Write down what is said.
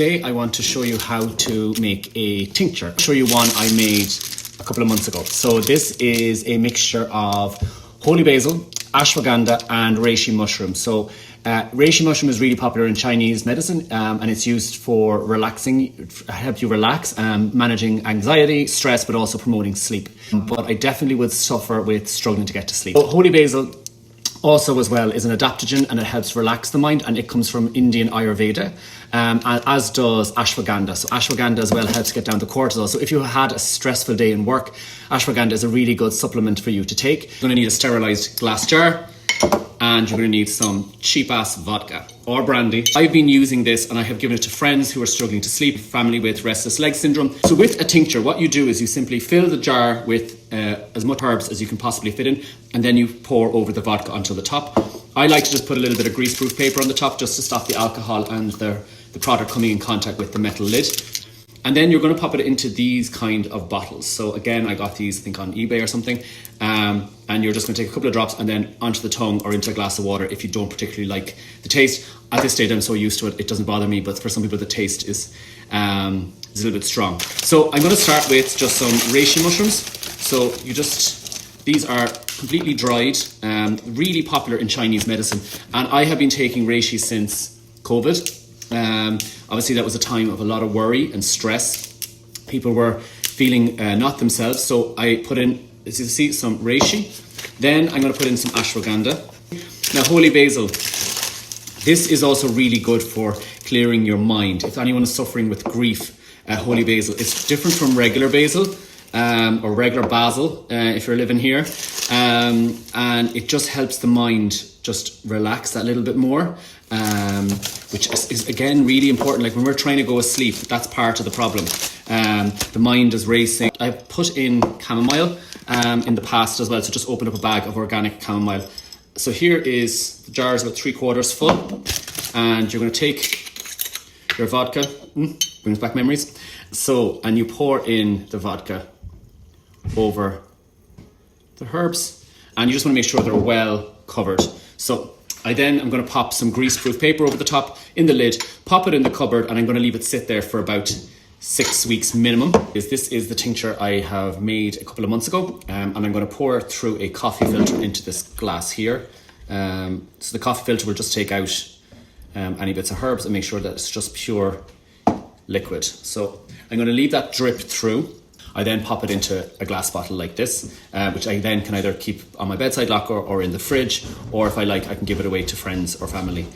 today I want to show you how to make a tincture. I'll show you one I made a couple of months ago. So this is a mixture of Holy Basil, Ashwagandha and Reishi mushroom. So Reishi mushroom is really popular in Chinese medicine and it's used for relaxing, help you relax, managing anxiety, stress, but also promoting sleep. But I definitely would suffer with struggling to get to sleep. So Holy Basil also as well is an adaptogen and it helps relax the mind, and it comes from Indian Ayurveda, as does ashwagandha. So ashwagandha as well helps get down the cortisol. So if you had a stressful day in work, ashwagandha is a really good supplement for you to take. You're going to need a sterilized glass jar and you're going to need some cheap ass vodka or brandy. I've been using this and I have given it to friends who are struggling to sleep, family with restless leg syndrome. So with a tincture, what you do is you simply fill the jar with as much herbs as you can possibly fit in, and then you pour over the vodka onto the top. I like to just put a little bit of greaseproof paper on the top just to stop the alcohol and the product coming in contact with the metal lid. And then you're going to pop it into these kind of bottles. So again, I got these I think on eBay or something. And you're just going to take a couple of drops and then onto the tongue or into a glass of water if you don't particularly like the taste. At this stage, I'm so used to it, it doesn't bother me. But for some people, the taste is a little bit strong. So I'm going to start with just some reishi mushrooms. So these are completely dried, really popular in Chinese medicine. And I have been taking reishi since COVID. Obviously that was a time of a lot of worry and stress. People were feeling not themselves. So I put in, as you see, some reishi. Then I'm going to put in some ashwagandha. Now Holy Basil, this is also really good for clearing your mind. If anyone is suffering with grief, Holy Basil, it's different from regular basil or regular basil if you're living here. And it just helps the mind just relax that little bit more. Which is again really important. Like when we're trying to go asleep, that's part of the problem. The mind is racing. I've put in chamomile in the past as well, so just open up a bag of organic chamomile. So here is the jar is about 3/4 full, and you're going to take your vodka. Brings back memories. So, and you pour in the vodka over the herbs, and you just want to make sure they're well covered. So I'm going to pop some greaseproof paper over the top in the lid, pop it in the cupboard, and I'm going to leave it sit there for about 6 weeks minimum. This is the tincture I have made a couple of months ago, and I'm going to pour it through a coffee filter into this glass here. So the coffee filter will just take out any bits of herbs and make sure that it's just pure liquid. So I'm going to leave that drip through. I then pop it into a glass bottle like this, which I then can either keep on my bedside locker or in the fridge, or if I like, I can give it away to friends or family.